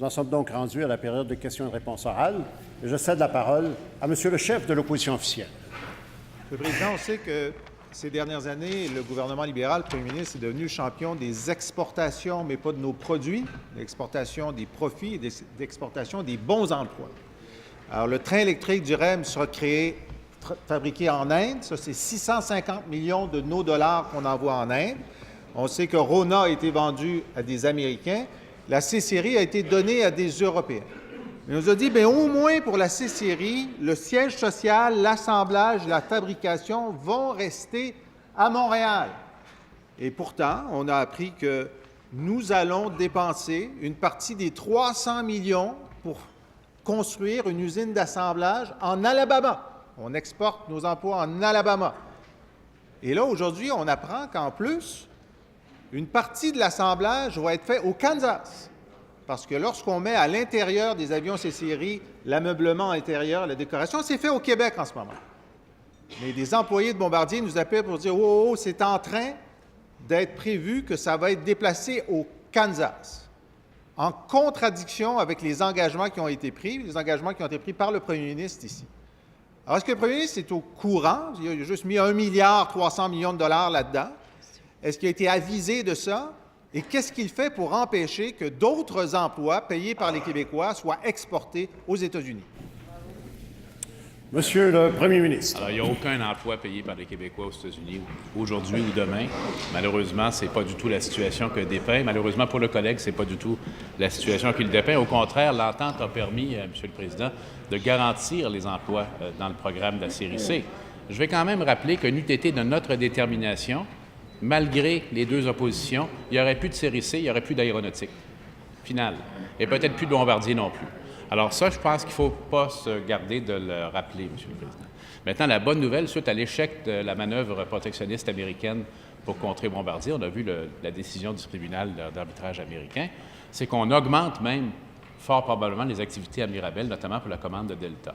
Nous en sommes donc rendus à la période de questions et de réponses orales. Et je cède la parole à Monsieur le chef de l'opposition officielle. Monsieur le Président, on sait que ces dernières années, le gouvernement libéral, le Premier ministre, est devenu champion des exportations, mais pas de nos produits, l'exportation des profits et d'exportation des bons emplois. Alors, le train électrique du REM sera fabriqué en Inde. Ça, c'est 650 millions de nos dollars qu'on envoie en Inde. On sait que Rona a été vendu à des Américains. La C-Série a été donnée à des Européens. Il nous a dit, bien, au moins pour la C-Série, le siège social, l'assemblage, la fabrication vont rester à Montréal. Et pourtant, on a appris que nous allons dépenser une partie des 300 millions pour construire une usine d'assemblage en Alabama. On exporte nos emplois en Alabama. Et là, aujourd'hui, on apprend qu'en plus, une partie de l'assemblage va être faite au Kansas. Parce que lorsqu'on met à l'intérieur des avions C-Série l'ameublement intérieur, la décoration, c'est fait au Québec en ce moment. Mais des employés de Bombardier nous appellent pour dire « Oh, c'est en train d'être prévu que ça va être déplacé au Kansas », en contradiction avec les engagements qui ont été pris par le premier ministre ici. Alors, est-ce que le premier ministre est au courant? Il a juste mis 1,3 milliard là-dedans. Est-ce qu'il a été avisé de ça? Et qu'est-ce qu'il fait pour empêcher que d'autres emplois payés par les Québécois soient exportés aux États-Unis? Monsieur le Premier ministre. Alors, il n'y a aucun emploi payé par les Québécois aux États-Unis aujourd'hui ou demain. Malheureusement, ce n'est pas du tout la situation que dépeint. Malheureusement, pour le collègue, ce n'est pas du tout la situation qu'il dépeint. Au contraire, l'entente a permis, Monsieur le Président, de garantir les emplois dans le programme de la série C. Je vais quand même rappeler que n'eût été de notre détermination, malgré les deux oppositions, il n'y aurait plus de série C, il n'y aurait plus d'aéronautique finale, et peut-être plus de Bombardier non plus. Alors ça, je pense qu'il ne faut pas se garder de le rappeler, Monsieur le Président. Maintenant, la bonne nouvelle, suite à l'échec de la manœuvre protectionniste américaine pour contrer Bombardier, on a vu la décision du tribunal d'arbitrage américain, c'est qu'on augmente même fort probablement les activités à Mirabel, notamment pour la commande de Delta.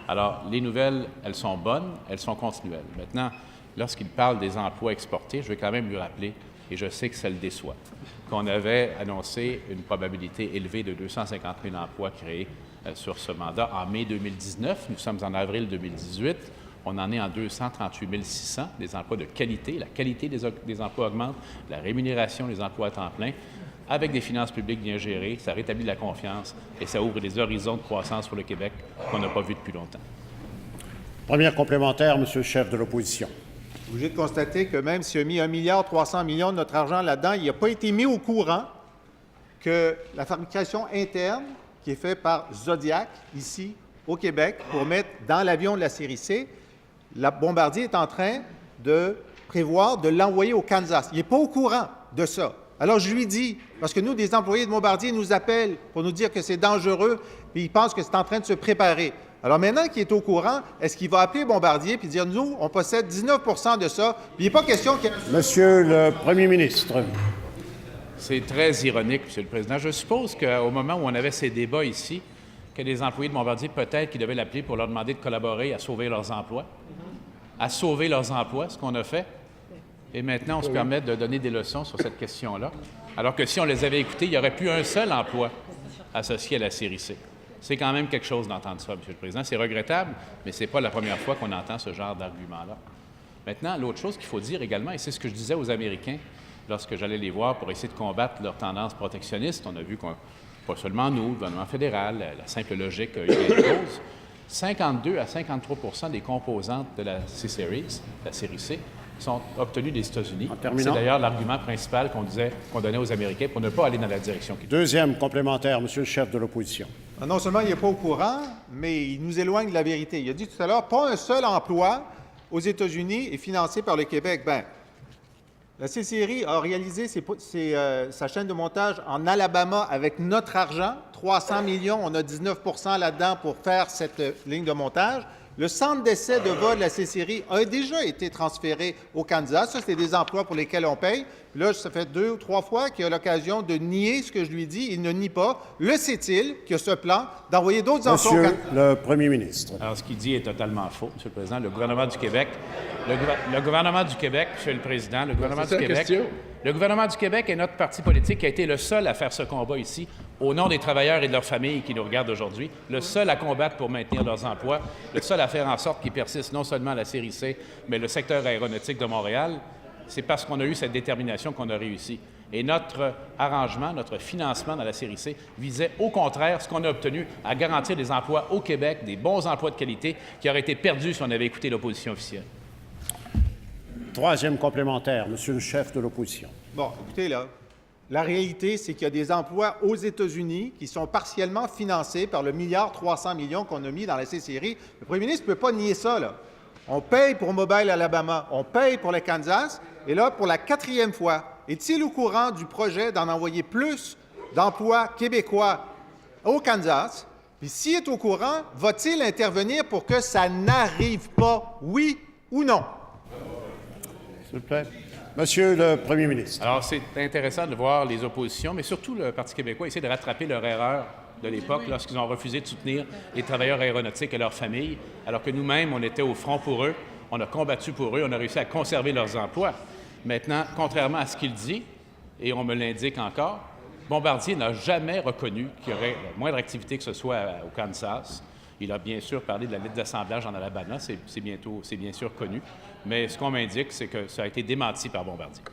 Alors, les nouvelles, elles sont bonnes, elles sont continuelles. Maintenant, lorsqu'il parle des emplois exportés, je vais quand même lui rappeler, et je sais que ça le déçoit, qu'on avait annoncé une probabilité élevée de 250 000 emplois créés sur ce mandat en mai 2019. Nous sommes en avril 2018. On en est en 238 600, des emplois de qualité. La qualité des emplois augmente, la rémunération des emplois à temps plein. Avec des finances publiques bien gérées, ça rétablit la confiance et ça ouvre des horizons de croissance pour le Québec qu'on n'a pas vus depuis longtemps. Première complémentaire, Monsieur le chef de l'opposition. Obligé de constater que même s'il a mis 1,3 milliard de notre argent là-dedans, il n'a pas été mis au courant que la fabrication interne qui est faite par Zodiac, ici, au Québec, pour mettre dans l'avion de la série C, la Bombardier est en train de prévoir de l'envoyer au Kansas. Il n'est pas au courant de ça. Alors, je lui dis, parce que nous, des employés de Bombardier nous appellent pour nous dire que c'est dangereux, puis ils pensent que c'est en train de se préparer. Alors maintenant qu'il est au courant, est-ce qu'il va appeler Bombardier et dire, nous, on possède 19 % de ça, puis il n'est pas question qu'il... Monsieur le Premier ministre. C'est très ironique, Monsieur le Président. Je suppose qu'au moment où on avait ces débats ici, que les employés de Bombardier, peut-être qu'ils devaient l'appeler pour leur demander de collaborer à sauver leurs emplois. À sauver leurs emplois, ce qu'on a fait. Et maintenant, on se permet de donner des leçons sur cette question-là. Alors que si on les avait écoutés, il n'y aurait plus un seul emploi associé à la série C. C'est quand même quelque chose d'entendre ça, Monsieur le Président. C'est regrettable, mais ce n'est pas la première fois qu'on entend ce genre d'argument-là. Maintenant, l'autre chose qu'il faut dire également, et c'est ce que je disais aux Américains lorsque j'allais les voir pour essayer de combattre leur tendance protectionniste, on a vu qu'on, pas seulement nous, le gouvernement fédéral, la simple logique a eu des causes, 52 à 53 des composantes de la C-Series, la série C, sont obtenues des États-Unis. C'est d'ailleurs l'argument principal qu'on donnait aux Américains pour ne pas aller dans la direction qu'ils... Deuxième complémentaire, Monsieur le chef de l'opposition. Non seulement il n'est pas au courant, mais il nous éloigne de la vérité. Il a dit tout à l'heure, pas un seul emploi aux États-Unis est financé par le Québec. Bien, la C-Série a réalisé sa chaîne de montage en Alabama avec notre argent, 300 millions, on a 19 % là-dedans pour faire cette ligne de montage. Le centre d'essai de vol de la C-Série a déjà été transféré au Kansas. Ça, c'est des emplois pour lesquels on paye. Puis là, ça fait 2 ou 3 fois qu'il a l'occasion de nier ce que je lui dis. Il ne nie pas. Le sait-il qu'il y a ce plan d'envoyer d'autres emplois au Kansas? Monsieur le Premier ministre. Alors, ce qu'il dit est totalement faux, Monsieur le Président. Le gouvernement du Québec, Monsieur le Président, le Le gouvernement du Québec est notre parti politique qui a été le seul à faire ce combat ici, au nom des travailleurs et de leurs familles qui nous regardent aujourd'hui, le seul à combattre pour maintenir leurs emplois, le seul à faire en sorte qu'ils persistent non seulement la série C, mais le secteur aéronautique de Montréal. C'est parce qu'on a eu cette détermination qu'on a réussi. Et notre arrangement, notre financement dans la série C visait au contraire ce qu'on a obtenu, à garantir des emplois au Québec, des bons emplois de qualité qui auraient été perdus si on avait écouté l'opposition officielle. Troisième complémentaire, Monsieur le chef de l'opposition. Bon, écoutez, là, la réalité, c'est qu'il y a des emplois aux États-Unis qui sont partiellement financés par le 1,3 milliard qu'on a mis dans la C-Série. Le premier ministre ne peut pas nier ça, là. On paye pour Mobile, Alabama, on paye pour le Kansas, et là, pour la 4e fois, est-il au courant du projet d'en envoyer plus d'emplois québécois au Kansas? Puis s'il est au courant, va-t-il intervenir pour que ça n'arrive pas, oui ou non? S'il vous plaît. Monsieur le Premier ministre. Alors, c'est intéressant de voir les oppositions, mais surtout le Parti québécois essayer de rattraper leur erreur de l'époque lorsqu'ils ont refusé de soutenir les travailleurs aéronautiques et leurs familles, alors que nous-mêmes, on était au front pour eux, on a combattu pour eux, on a réussi à conserver leurs emplois. Maintenant, contrairement à ce qu'il dit, et on me l'indique encore, Bombardier n'a jamais reconnu qu'il y aurait la moindre activité que ce soit au Kansas. Il a bien sûr parlé de la lettre d'assemblage en Alabama, c'est bien sûr connu, mais ce qu'on m'indique, c'est que ça a été démenti par Bombardier.